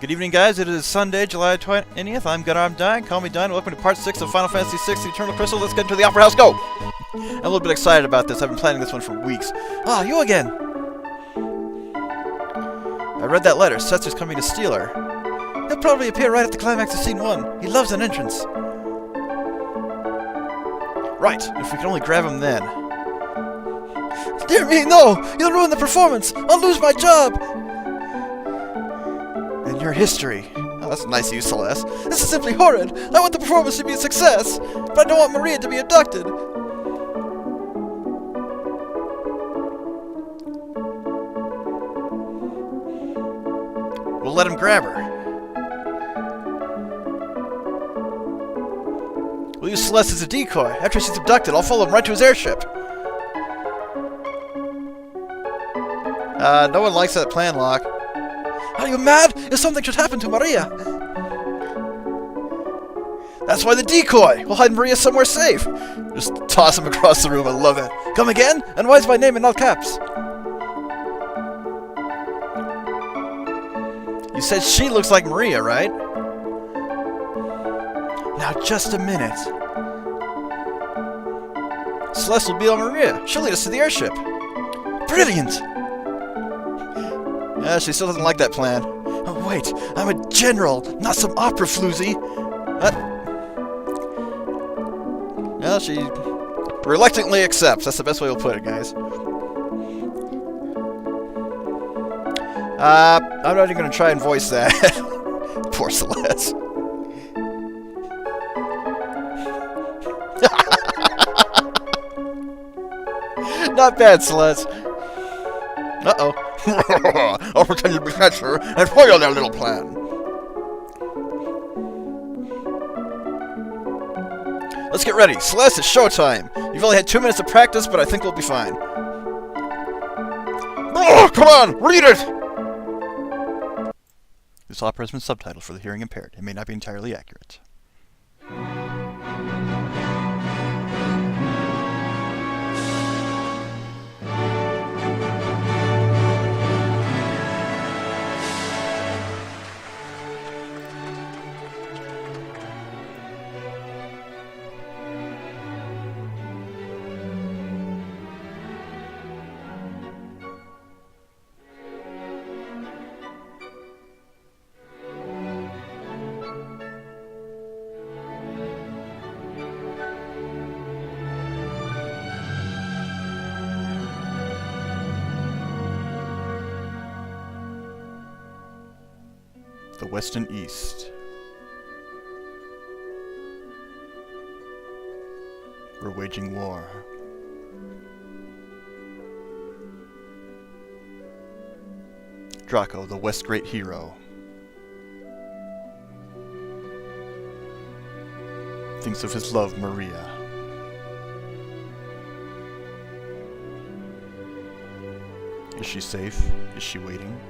Good evening, guys. It is Sunday, July 20th. I'm Dyne. Call me Dyne. Welcome to Part 6 of Final Fantasy VI, The Eternal Crystal. Let's get into the Opera House. Go! I'm a little bit excited about this. I've been planning this one for weeks. Ah, you again! I read that letter. Setzer's coming to steal her. He'll probably appear right at the climax of Scene 1. He loves an entrance. Right. If we could only grab him then. Dear me, no! You'll ruin the performance! I'll lose my job! And your history. Oh, that's nice of you, Celeste. This is simply horrid! I want the performance to be a success! But I don't want Maria to be abducted! We'll let him grab her. We'll use Celeste as a decoy. After she's abducted, I'll follow him right to his airship. No one likes that plan, Locke. Are you mad? If something should happen to Maria! That's why the decoy! We'll hide Maria somewhere safe! Just toss him across the room, I love it. Come again? And why's my name in all caps? You said she looks like Maria, right? Now just a minute. Celeste will be on Maria. She'll lead us to the airship. Brilliant! Yeah, she still doesn't like that plan. Oh, wait. I'm a general, not some opera floozy. Well, she reluctantly accepts. That's the best way we'll put it, guys. I'm not even going to try and voice that. Poor Celeste. Not bad, Celeste. Uh-oh. I'll pretend to be Setzer and foil their little plan. Let's get ready. Celeste, it's showtime. You've only had 2 minutes of practice, but I think we'll be fine. Oh, come on, read it! This opera has been subtitled for the hearing impaired. It may not be entirely accurate. The West and East. We're waging war. Draco, the West great hero, thinks of his love, Maria. Is she safe? Is she waiting?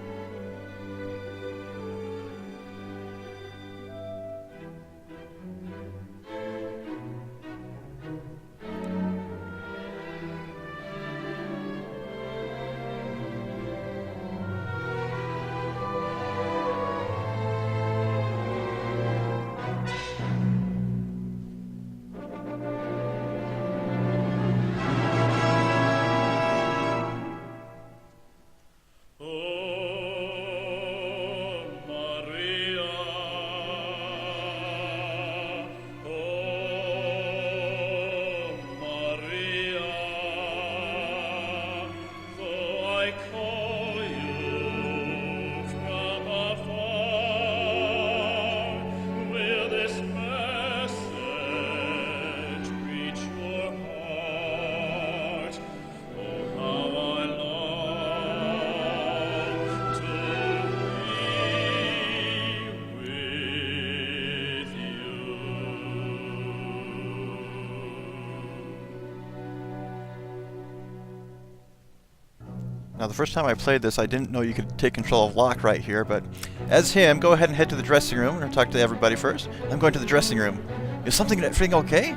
Now, the first time I played this, I didn't know you could take control of Locke right here, but as him, go ahead and head to the dressing room. We're going to talk to everybody first. I'm going to the dressing room. Is everything okay?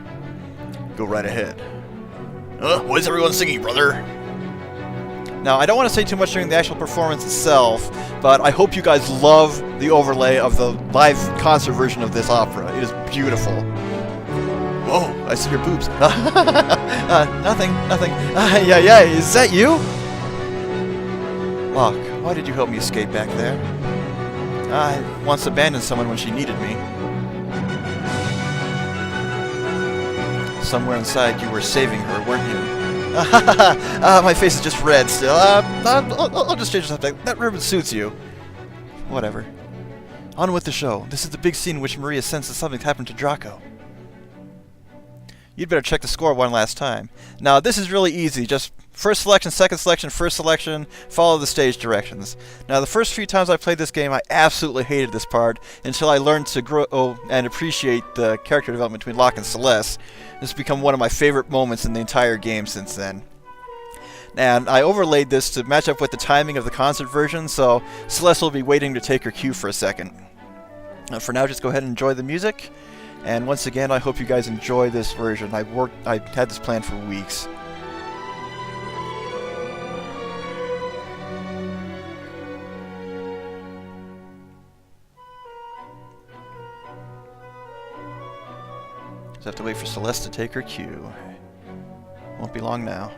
Go right ahead. What is everyone singing, brother? Now, I don't want to say too much during the actual performance itself, but I hope you guys love the overlay of the live concert version of this opera. It is beautiful. Whoa, I see your boobs. Nothing. Yeah, is that you? Locke, why did you help me escape back there? I once abandoned someone when she needed me. Somewhere inside you were saving her, weren't you? My face is just red still. I'll just change something. That ribbon suits you. Whatever. On with the show. This is the big scene in which Maria senses something happened to Draco. You'd better check the score one last time. Now, this is really easy. Just first selection, second selection, first selection, follow the stage directions. Now, the first few times I played this game, I absolutely hated this part until I learned to grow and appreciate the character development between Locke and Celeste. This has become one of my favorite moments in the entire game since then. And I overlaid this to match up with the timing of the concert version, so Celeste will be waiting to take her cue for a second. For now, just go ahead and enjoy the music. And once again, I hope you guys enjoy this version. I had this planned for weeks. Just have to wait for Celeste to take her cue. Won't be long now.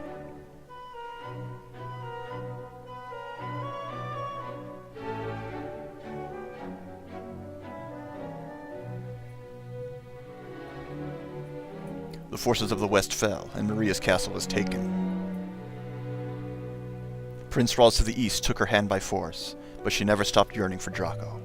The forces of the West fell, and Maria's castle was taken. Prince Rawls of the East took her hand by force, but she never stopped yearning for Draco.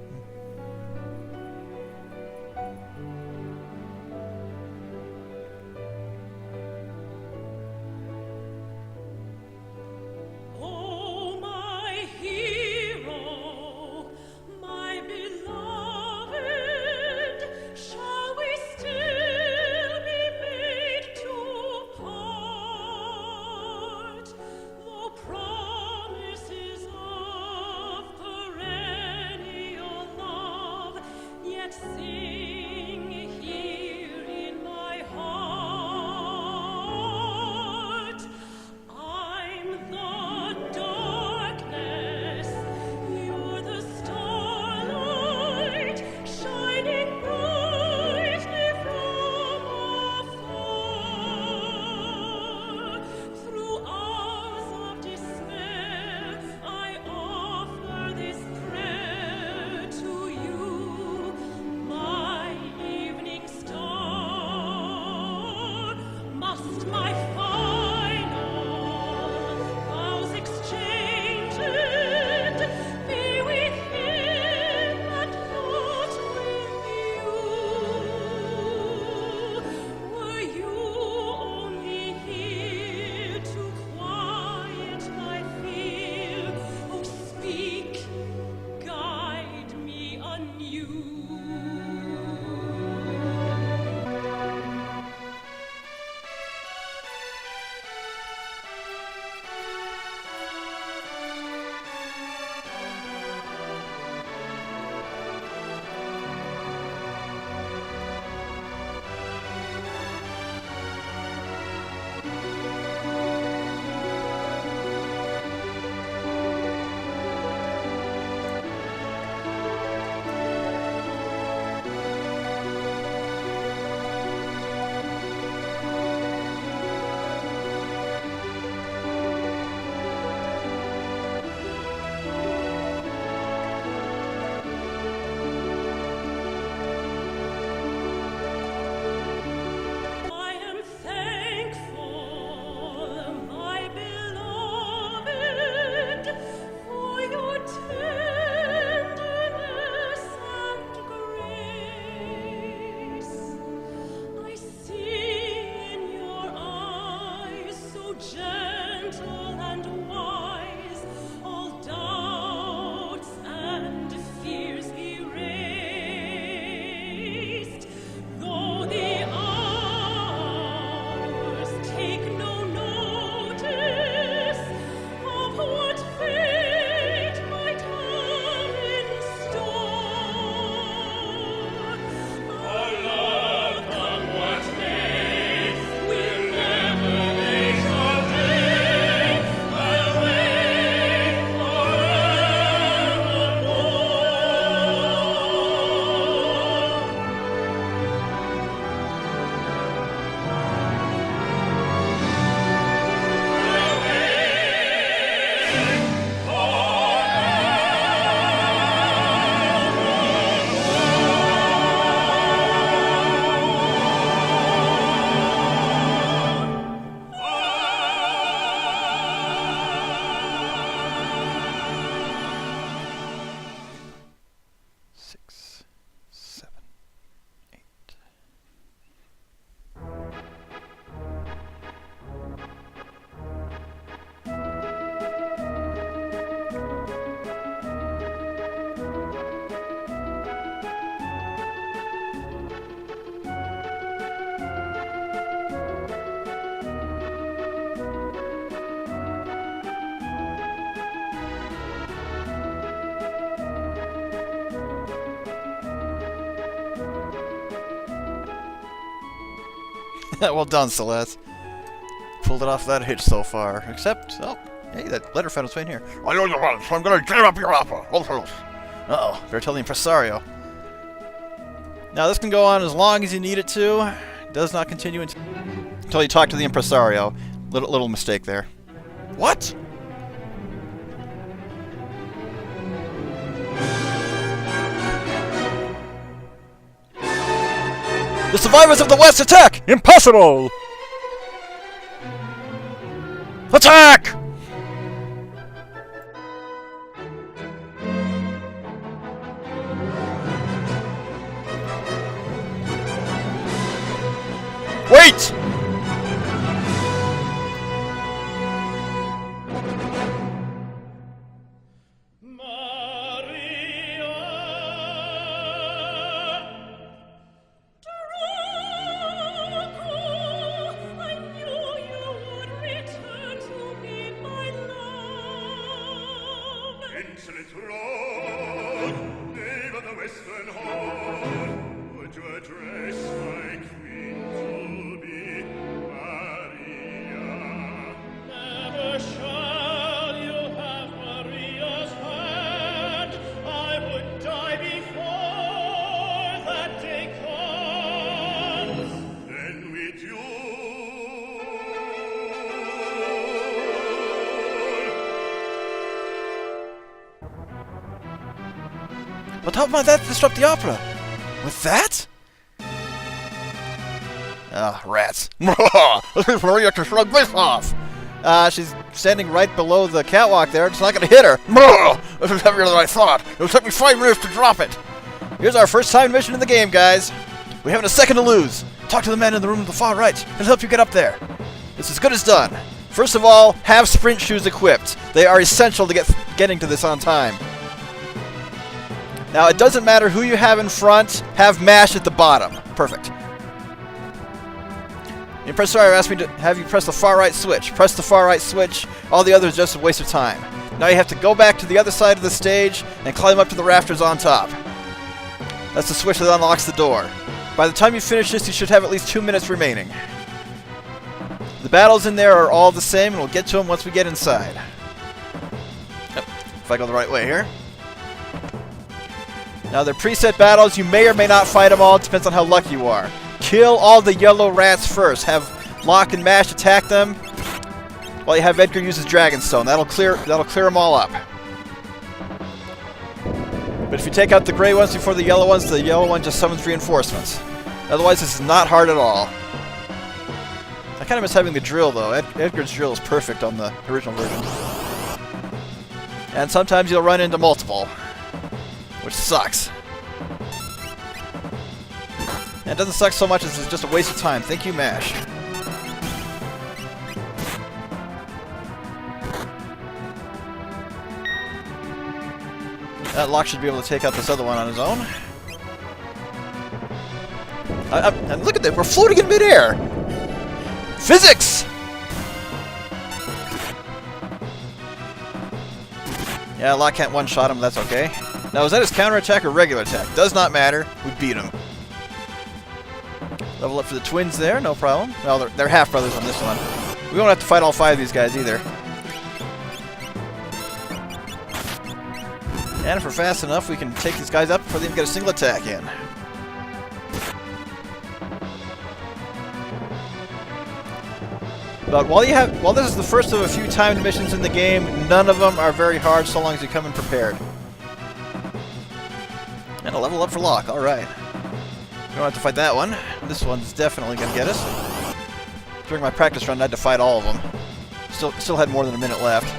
Well done, Celeste. Pulled it off without a hitch so far. Except, oh, hey, that letter found its way in here. I know you want, so I'm gonna jam up your opera. Uh-oh, better tell the impresario. Now this can go on as long as you need it to. It does not continue until you talk to the impresario. Little mistake there. What? The survivors of the West attack! Impossible! Attack! Wait! Insolent Locke, knave of the Western Hall, would you address my queen to be Maria? Never shall you have Maria's hand. I would die before that day comes. Then with you. But how might that disrupt the opera? With that? Ah, rats. Maria to shrug this off! She's standing right below the catwalk there. It's not gonna hit her. This is heavier than I thought. It'll take me 5 minutes to drop it. Here's our first time mission in the game, guys. We haven't a second to lose. Talk to the man in the room to the far right. He'll help you get up there. It's as good as done. First of all, have sprint shoes equipped. They are essential to getting to this on time. Now, it doesn't matter who you have in front, have MASH at the bottom. Perfect. The impresario asked me to have you press the far right switch. Press the far right switch. All the others are just a waste of time. Now you have to go back to the other side of the stage and climb up to the rafters on top. That's the switch that unlocks the door. By the time you finish this, you should have at least 2 minutes remaining. The battles in there are all the same, and we'll get to them once we get inside. Yep. If I go the right way here. Now, they're preset battles. You may or may not fight them all. It depends on how lucky you are. Kill all the yellow rats first. Have Locke and MASH attack them while you have Edgar use his Dragonstone. That'll clear them all up. But if you take out the gray ones before the yellow one just summons reinforcements. Otherwise, this is not hard at all. I kind of miss having the drill, though. Edgar's drill is perfect on the original version. And sometimes you'll run into multiple, which sucks. And it doesn't suck so much as it's just a waste of time. Thank you, MASH. That Locke should be able to take out this other one on his own. And look at that, we're floating in midair! Physics! Yeah, Locke can't one-shot him, that's okay. Now, is that his counterattack or regular attack? Does not matter. We beat him. Level up for the twins there, no problem. Well, they're half-brothers on this one. We won't have to fight all 5 of these guys either. And if we're fast enough, we can take these guys up before they even get a single attack in. But while this is the first of a few timed missions in the game, none of them are very hard so long as you come in prepared. And a level up for Locke, alright. We don't have to fight that one. This one's definitely going to get us. During my practice run, I had to fight all of them. Still had more than a minute left.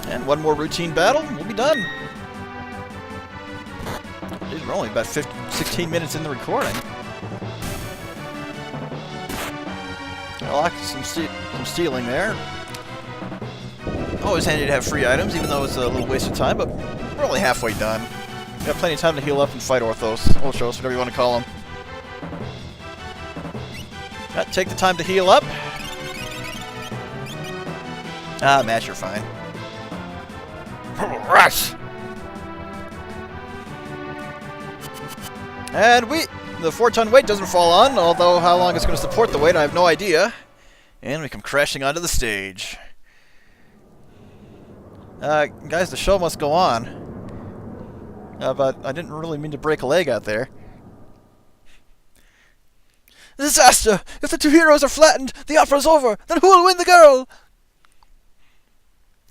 And one more routine battle, we'll be done. Jeez, we're only about 16 minutes in the recording. Locke, some stealing there. Always handy to have free items, even though it's a little waste of time, but we're only halfway done. We got plenty of time to heal up and fight Orthos, whatever you want to call him. Take the time to heal up. Ah, MASH, you're fine. Rush! And the 4-ton weight doesn't fall on, although how long it's going to support the weight, I have no idea. And we come crashing onto the stage. Guys, the show must go on. But I didn't really mean to break a leg out there. Disaster! If the two heroes are flattened, the opera's over! Then who will win the girl?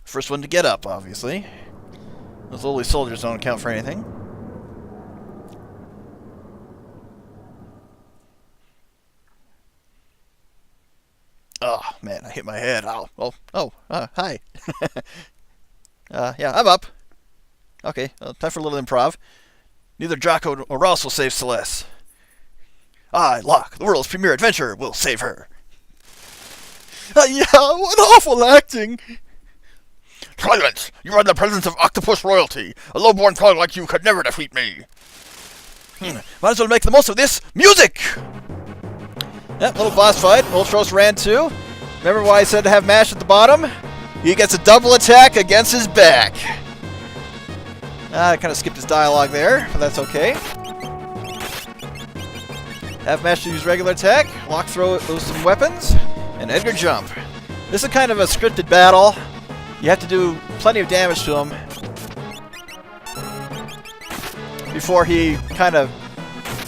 First one to get up, obviously. Those lowly soldiers don't count for anything. Oh, man, I hit my head. Ow. Hi. Yeah, I'm up. Okay, time for a little improv. Neither Draco or Ross will save Celeste. I, Locke, the world's premier adventurer, will save her. Yeah, what awful acting! Silence! You are in the presence of octopus royalty. A low-born frog like you could never defeat me. Might as well make the most of this. Music! Yep, little boss fight. Ultros ran too. Remember why I said to have Mash at the bottom? He gets a double attack against his back. I kind of skipped his dialogue there, but that's okay. Have Mash use regular attack. Locke throw some weapons. And Edgar jump. This is kind of a scripted battle. You have to do plenty of damage to him before he kind of,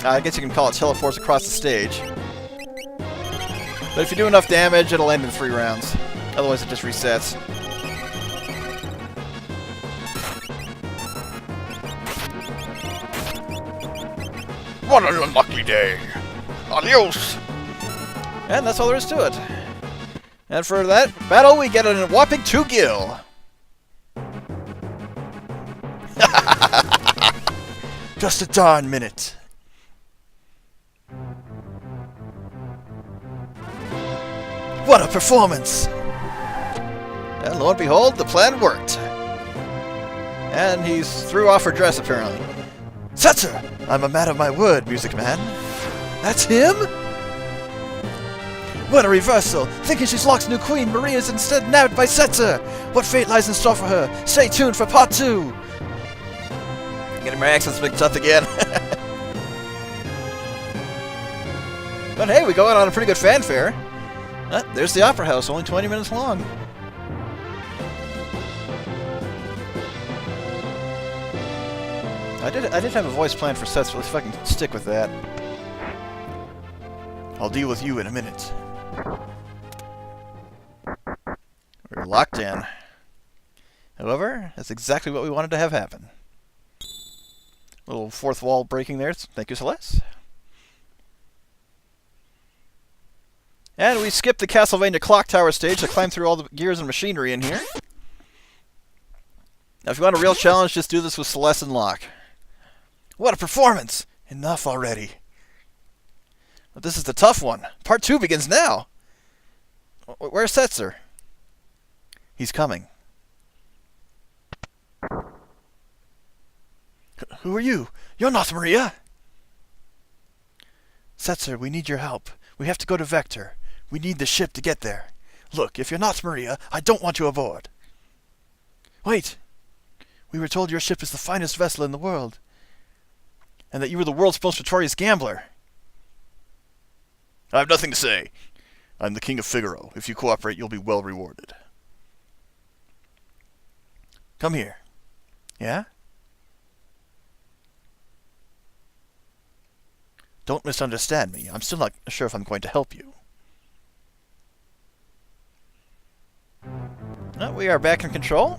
I guess you can call it teleports across the stage. But if you do enough damage, it'll end in 3 rounds. Otherwise, it just resets. What an unlucky day. Adios. And that's all there is to it. And for that battle, we get a whopping 2 gil. Just a darn minute. What a performance! And lo and behold, the plan worked. And he's threw off her dress, apparently. Setzer! I'm a man of my word, music man. That's him? What a reversal! Thinking she's Locke's new queen, Maria's instead nabbed by Setzer! What fate lies in store for her? Stay tuned for part 2! Getting my accents mixed up again. But hey, we go out on a pretty good fanfare. There's the Opera House, only 20 minutes long. I did have a voice planned for Setzer. Let's see if I can stick with that. I'll deal with you in a minute. We're locked in. However, that's exactly what we wanted to have happen. Little fourth wall breaking there. Thank you, Celeste. And we skipped the Castlevania Clock Tower stage to climb through all the gears and machinery in here. Now, if you want a real challenge, just do this with Celeste and Locke. What a performance! Enough already. But this is the tough one. Part 2 begins now. Where's Setzer? He's coming. Who are you? You're not Maria! Setzer, we need your help. We have to go to Vector. We need the ship to get there. Look, if you're not Maria, I don't want you aboard. Wait! We were told your ship is the finest vessel in the world. And that you were the world's most notorious gambler. I have nothing to say. I'm the King of Figaro. If you cooperate, you'll be well rewarded. Come here. Yeah? Don't misunderstand me. I'm still not sure if I'm going to help you. No, we are back in control.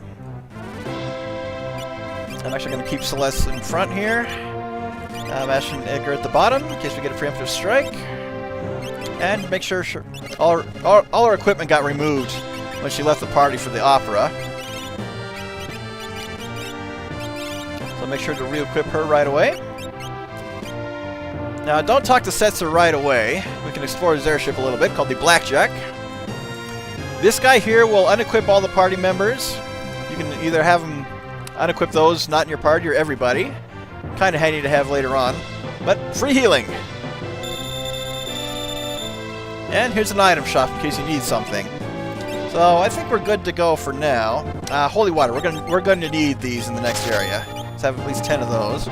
I'm actually going to keep Celeste in front here. Ash and Edgar at the bottom, in case we get a preemptive strike. And make sure all her equipment got removed when she left the party for the opera. So make sure to re-equip her right away. Now, don't talk to Setzer right away. We can explore his airship a little bit, called the Blackjack. This guy here will unequip all the party members. You can either have him unequip those not in your party or everybody. Kind of handy to have later on. But free healing. And here's an item shop in case you need something. So I think we're good to go for now. Holy water. We're going to need these in the next area. Let's have at least 10 of those.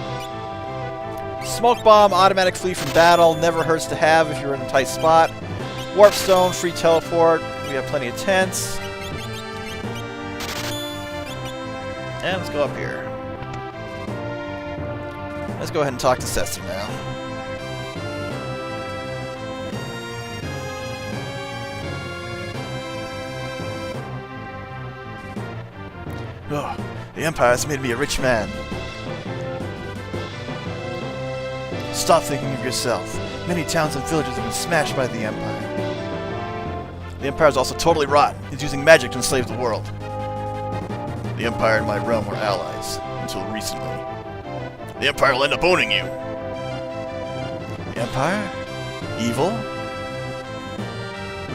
Smoke bomb, automatic flee from battle, never hurts to have if you're in a tight spot. Warp stone, free teleport. We have plenty of tents. And let's go up here. Let's go ahead and talk to Setzer now. Oh, the Empire has made me a rich man. Stop thinking of yourself. Many towns and villages have been smashed by the Empire. The Empire is also totally rotten. It's using magic to enslave the world. The Empire and my realm were allies, until recently. The Empire will end up owning you. The Empire? Evil?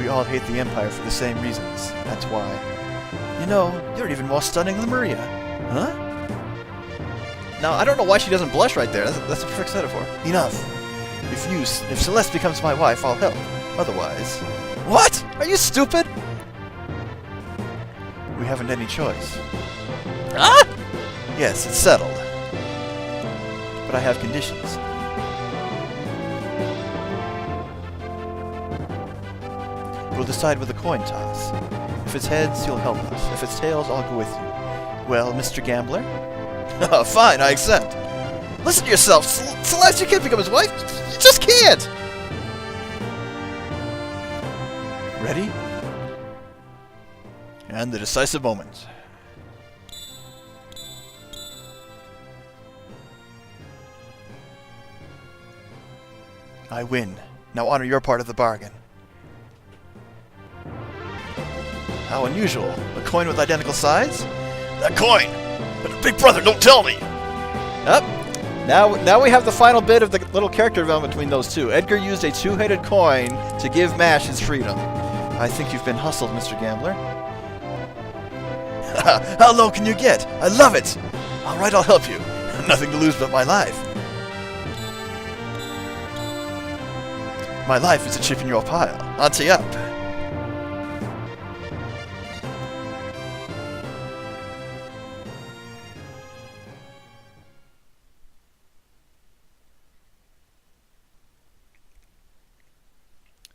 We all hate the Empire for the same reasons. That's why. You know, you're even more stunning than Maria. Huh? Now, I don't know why she doesn't blush right there. That's a perfect setup for her. Enough. If Celeste becomes my wife, I'll help. Otherwise... What? Are you stupid? We haven't any choice. Ah! Yes, it's settled. But I have conditions. We'll decide with a coin toss. If it's heads, you'll help us. If it's tails, I'll go with you. Well, Mr. Gambler? Fine, I accept. Listen to yourself. Celeste, you can't become his wife. You just can't. Ready? And the decisive moment. I win. Now honor your part of the bargain. How unusual. A coin with identical sides? That coin! But Big Brother, don't tell me! Up. Now we have the final bit of the little character development between those two. Edgar used a two-headed coin to give Mash his freedom. I think you've been hustled, Mr. Gambler. How low can you get? I love it! Alright, I'll help you. Nothing to lose but my life. My life is a chip in your pile. Ante up.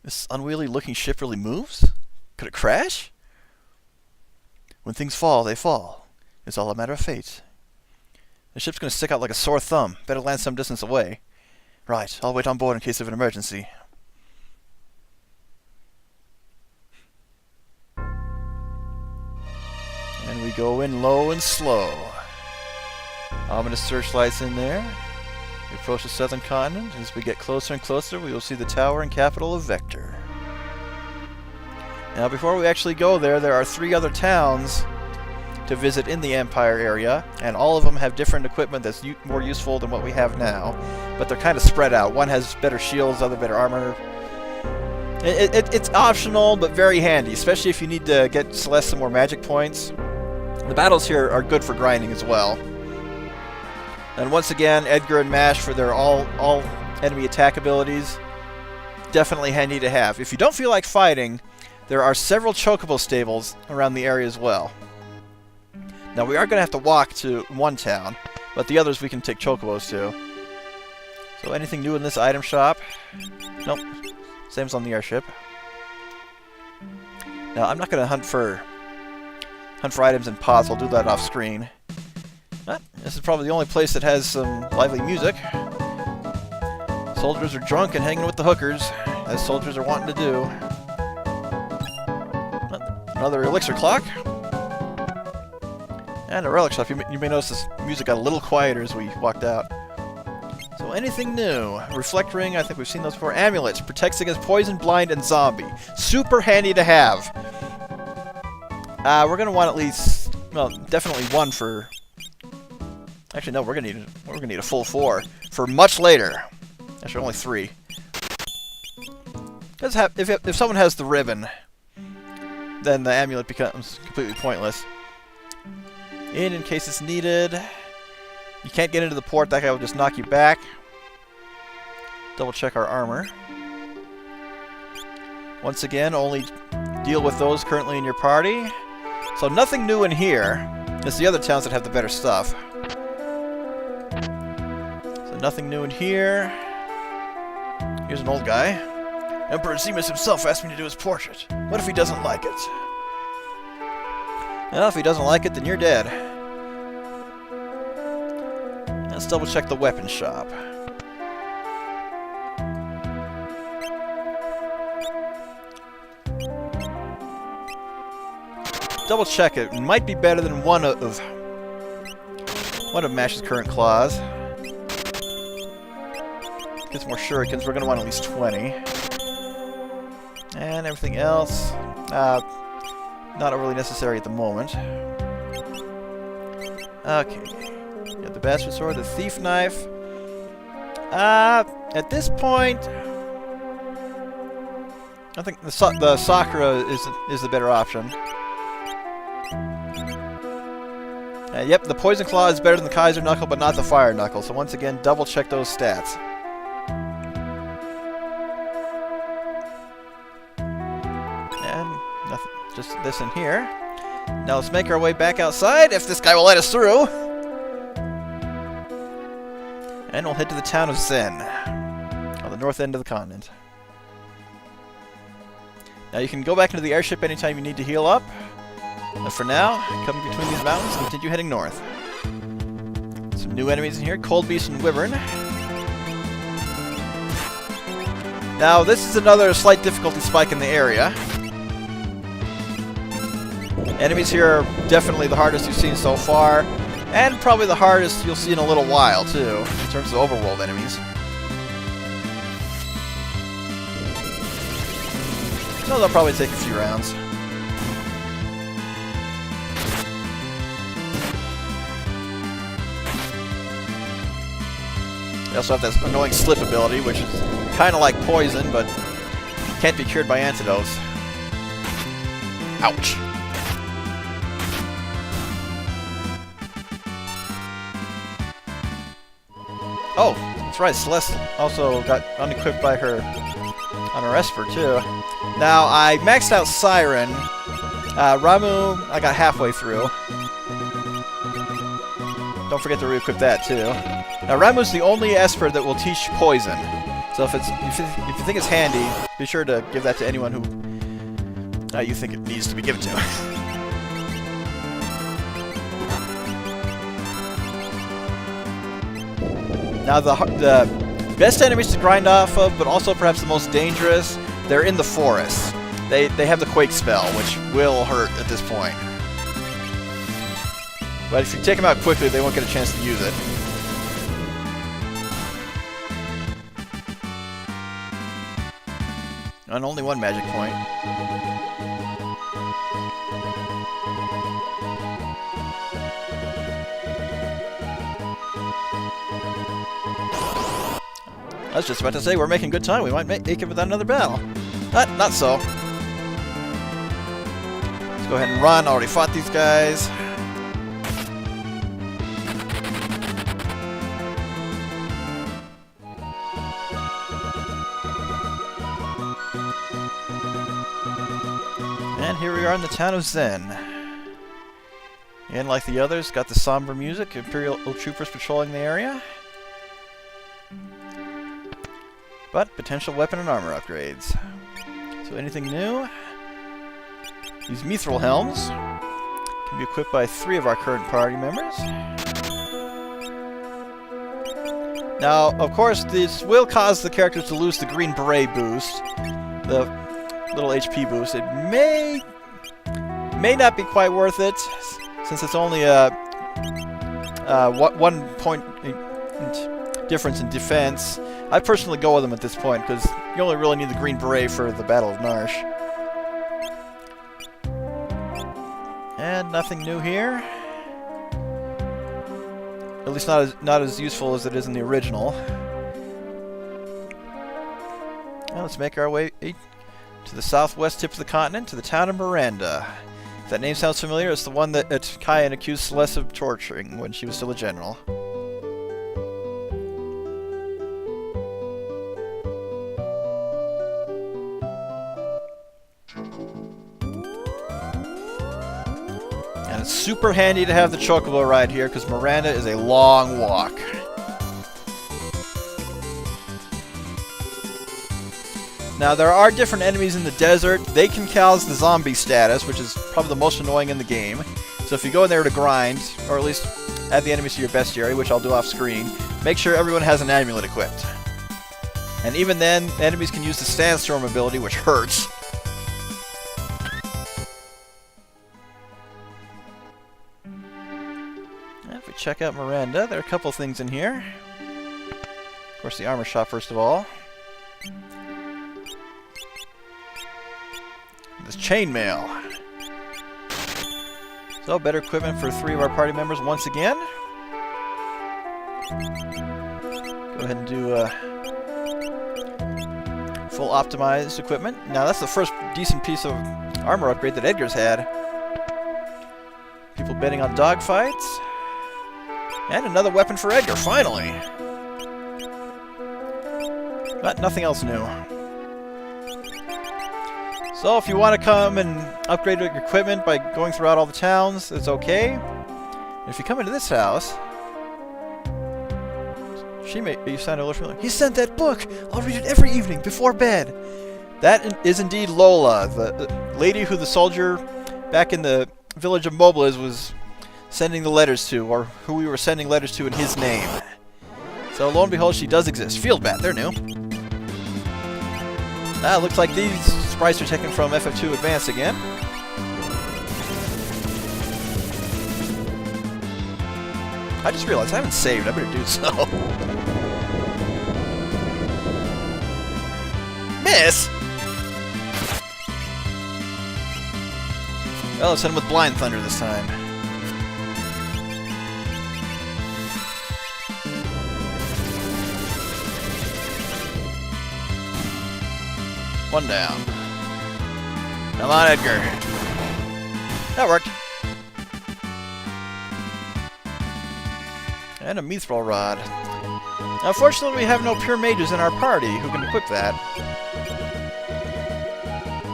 This unwieldy looking ship really moves? Could it crash? When things fall, they fall. It's all a matter of fate. The ship's gonna stick out like a sore thumb. Better land some distance away. Right, I'll wait on board in case of an emergency. And we go in low and slow. Ominous searchlights in there. We approach the southern continent. As we get closer and closer, we will see the tower and capital of Vector. Now, before we actually go there, there are 3 other towns to visit in the Empire area, and all of them have different equipment that's more useful than what we have now, but they're kind of spread out. One has better shields, other better armor. It's optional, but very handy, especially if you need to get Celeste some more magic points. The battles here are good for grinding as well. And once again, Edgar and Mash for their all enemy attack abilities. Definitely handy to have. If you don't feel like fighting, there are several chocobo stables around the area as well. Now we are going to have to walk to one town, but the others we can take chocobos to. So anything new in this item shop? Nope. Same as on the airship. Now I'm not going to hunt for items in pods. I'll do that off screen. But this is probably the only place that has some lively music. Soldiers are drunk and hanging with the hookers, as soldiers are wanting to do. Another elixir clock. And a relic shop. You may notice this music got a little quieter as we walked out. So anything new? Reflect ring, I think we've seen those before. Amulets, protects against poison, blind, and zombie. Super handy to have. We're gonna want at least, well, definitely one for. Actually, no, we're gonna need a full 4 for much later. Actually, only 3. Because if someone has the ribbon, then the amulet becomes completely pointless. In case it's needed. You can't get into the port. That guy will just knock you back. Double check our armor. Once again, only deal with those currently in your party. So nothing new in here. It's the other towns that have the better stuff. So So nothing new in here. Here's an old guy. Emperor Zemus himself asked me to do his portrait. What if he doesn't like it? Well, if he doesn't like it, then you're dead. Let's double check the weapon shop. Double check it. It might be better than one of Mash's current claws. Gets more shurikens. We're going to want at least 20. And everything else, not overly necessary at the moment. Okay. Got the bastard sword, the thief knife. At this point, I think the Sakura is the better option. Yep, the poison claw is better than the Kaiser knuckle, but not the fire knuckle. So once again, double check those stats. Nothing, just this in here. Now let's make our way back outside, if this guy will let us through. And we'll head to the town of Zen, on the north end of the continent. Now you can go back into the airship anytime you need to heal up. But for now, come between these mountains and continue heading north. Some new enemies in here, Cold Beast and Wyvern. Now this is another slight difficulty spike in the area. Enemies here are definitely the hardest you've seen so far, and probably the hardest you'll see in a little while, too, in terms of overworld enemies. So they'll probably take a few rounds. They also have that annoying slip ability, which is kind of like poison, but can't be cured by antidotes. Ouch! Oh, that's right, Celeste also got unequipped by her on her Esper, too. Now, I maxed out Siren. Ramu, I got halfway through. Don't forget to re-equip that, too. Now, Ramu's the only Esper that will teach poison. So if you think it's handy, be sure to give that to anyone who you think it needs to be given to. Now, the best enemies to grind off of, but also perhaps the most dangerous, they're in the forests. They have the Quake spell, which will hurt at this point. But if you take them out quickly, they won't get a chance to use it. And only one magic point. I was just about to say, we're making good time. We might make it without another battle. Not so. Let's go ahead and run. Already fought these guys. And here we are in the town of Zen. And like the others, got the somber music, Imperial troopers patrolling the area. But potential weapon and armor upgrades. So anything new? These mithril helms can be equipped by 3 of our current party members. Now, of course, this will cause the characters to lose the green beret boost, the little HP boost. It may not be quite worth it, since it's only a 1 point difference in defense. I personally go with them at this point, because you only really need the green beret for the Battle of Narsh. And nothing new here. At least not as useful as it is in the original. Now let's make our way to the southwest tip of the continent, to the town of Miranda. If that name sounds familiar, it's the one that Kyan accused Celeste of torturing when she was still a general. And it's super handy to have the chocobo ride here, because Miranda is a long walk. Now, there are different enemies in the desert. They can cause the zombie status, which is probably the most annoying in the game. So if you go in there to grind, or at least add the enemies to your bestiary, which I'll do off screen, make sure everyone has an amulet equipped. And even then, enemies can use the Sandstorm ability, which hurts. And if we check out Miranda, there are a couple things in here. Of course, the armor shop, first of all. This chainmail. So, better equipment for 3 of our party members once again. Go ahead and do full optimized equipment. Now, that's the first decent piece of armor upgrade that Edgar's had. People betting on dogfights. And another weapon for Edgar, finally! But nothing else new. So if you want to come and upgrade your equipment by going throughout all the towns, it's okay. And if you come into this house, you sound a little familiar. He sent that book! I'll read it every evening before bed! That is indeed Lola, the lady who the soldier back in the village of Mobliz was sending the letters to, or who we were sending letters to in his name. So lo and behold, she does exist. Field Bat, they're new. Ah, looks like these sprites are taken from FF2 Advance again. I just realized I haven't saved. I better do so. Miss! Well, let's hit him with Blind Thunder this time. One down. Come on, Edgar. That worked. And a Mithril Rod. Unfortunately, we have no pure mages in our party who can equip that.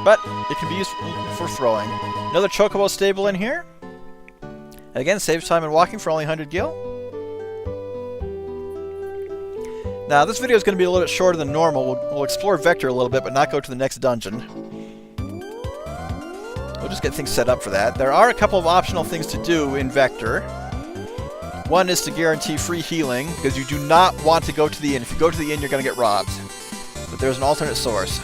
But it can be used for throwing. Another Chocobo stable in here. Again, saves time in walking for only 100 gil. Now, this video is going to be a little bit shorter than normal. We'll explore Vector a little bit, but not go to the next dungeon. We'll just get things set up for that. There are a couple of optional things to do in Vector. One is to guarantee free healing, because you do not want to go to the inn. If you go to the inn, you're going to get robbed. But there's an alternate source.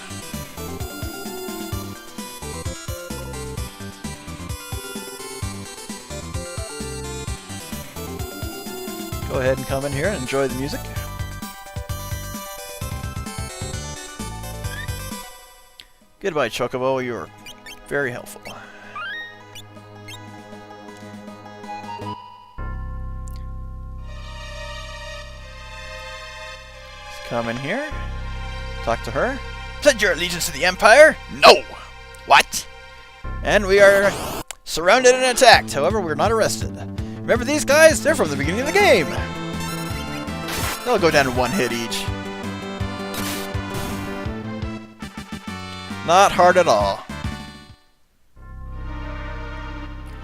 Go ahead and come in here and enjoy the music. Goodbye, Chocobo. You were very helpful. Let's come in here. Talk to her. Pledge your allegiance to the Empire? No! What? And we are surrounded and attacked. However, we're not arrested. Remember these guys? They're from the beginning of the game. They'll go down in one hit each. Not hard at all.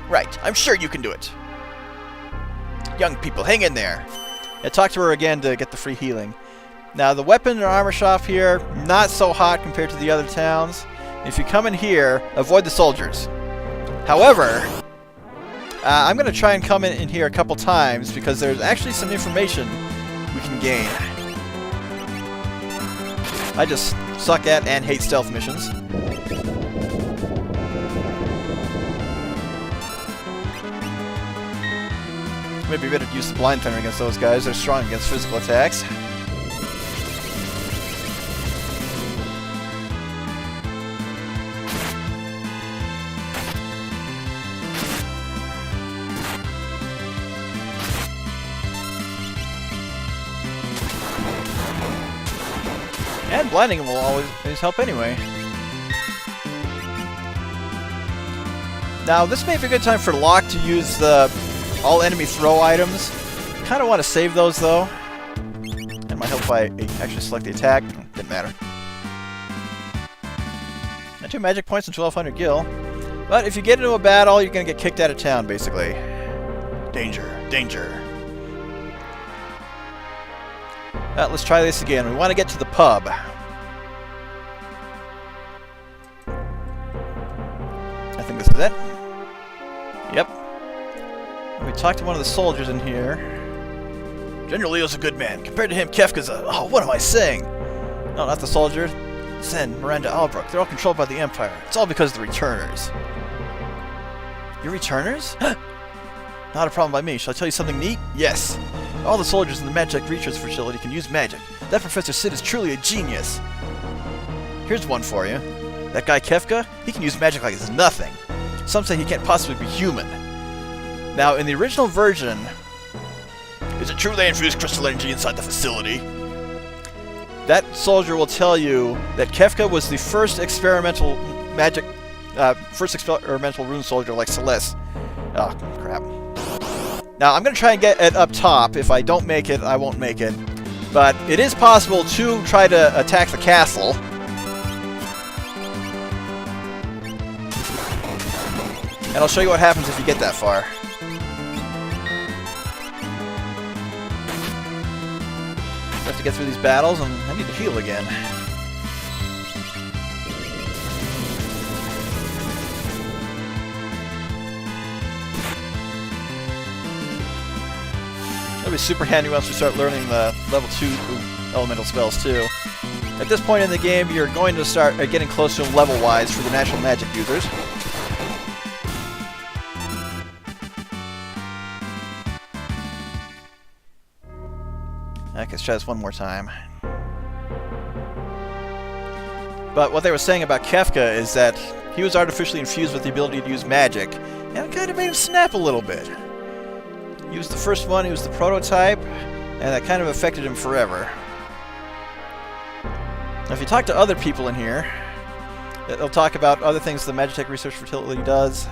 Right, I'm sure you can do it. Young people, hang in there. Yeah, talk to her again to get the free healing. Now, the weapon and armor shop here, not so hot compared to the other towns. If you come in here, avoid the soldiers. However, I'm going to try and come in here a couple times because there's actually some information we can gain. I just suck at and hate stealth missions. Maybe better to use the Blind Thunder against those guys. They're strong against physical attacks. And blinding him will always help anyway. Now, this may be a good time for Locke to use the all enemy throw items. Kind of want to save those, though. And might help if I actually select the attack. Didn't matter. Not 2 magic points and 1200 gil. But if you get into a battle, you're going to get kicked out of town, basically. Danger, danger. Let's try this again. We want to get to the pub. I think this is it. Yep. And we talked to one of the soldiers in here. General Leo's a good man. Compared to him, Kefka's a... Oh, what am I saying? No, not the soldier. Zen, Miranda, Albrook. They're all controlled by the Empire. It's all because of the returners. Your returners? Not a problem by me. Shall I tell you something neat? Yes. All the soldiers in the Magic Research Facility can use magic. That Professor Sid is truly a genius. Here's one for you. That guy Kefka, he can use magic like it's nothing. Some say he can't possibly be human. Now, in the original version... Is it true they infused crystal energy inside the facility? That soldier will tell you that Kefka was the first experimental rune soldier like Celeste. Oh, crap. Now, I'm going to try and get it up top. If I don't make it, I won't make it. But it is possible to try to attack the castle. And I'll show you what happens if you get that far. I have to get through these battles, and I need to heal again. That'll be super handy once we start learning the level 2 elemental spells too. At this point in the game, you're going to start getting close to them level-wise for the natural magic users. Okay, let's try this one more time. But what they were saying about Kefka is that he was artificially infused with the ability to use magic, and it kind of made him snap a little bit. He was the first one, he was the prototype, and that kind of affected him forever. Now, if you talk to other people in here, they'll talk about other things the Magitek Research Facility does.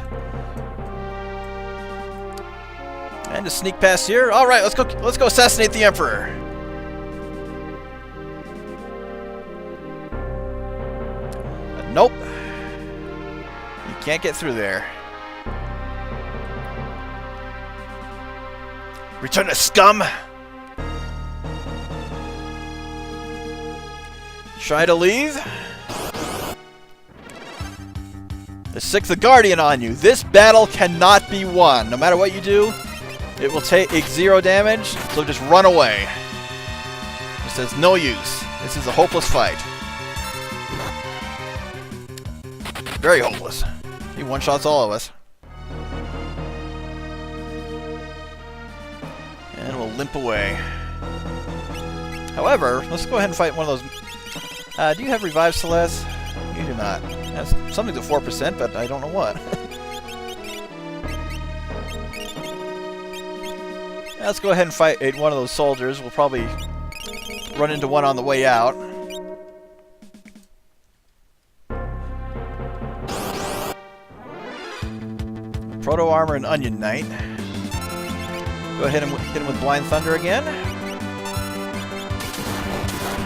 And to sneak past here, all right, let's go assassinate the Emperor. Nope. You can't get through there. Return to scum! Try to leave? The Sixth Guardian on you. This battle cannot be won. No matter what you do, it will take 0 damage, so just run away. It says no use. This is a hopeless fight. Very hopeless. He one-shots all of us. And we'll limp away. However, let's go ahead and fight one of those... do you have Revive, Celeste? You do not. That's something's at 4%, but I don't know what. Let's go ahead and fight one of those soldiers. We'll probably run into one on the way out. Proto Armor and Onion Knight. Go ahead and hit him with Blind Thunder again.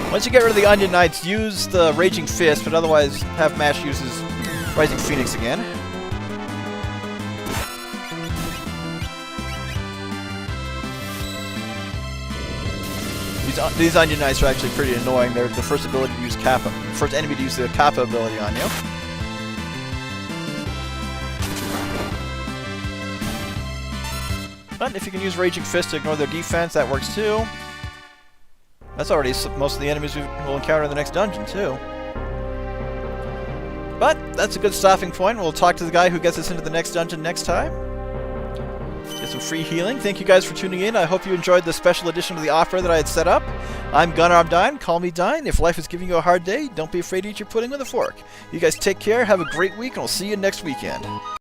Once you get rid of the Onion Knights, use the Raging Fist, but otherwise have Mash uses Rising Phoenix again. These Onion Knights are actually pretty annoying. They're the first ability to use Kappa, first enemy to use the Kappa ability on you. But if you can use Raging Fist to ignore their defense, that works too. That's already most of the enemies we will encounter in the next dungeon too. But that's a good stopping point. We'll talk to the guy who gets us into the next dungeon next time. Get some free healing. Thank you guys for tuning in. I hope you enjoyed the special edition of the opera that I had set up. I'm Gunnar Dine. Call me Dine. If life is giving you a hard day, don't be afraid to eat your pudding with a fork. You guys take care. Have a great week, and I'll see you next weekend.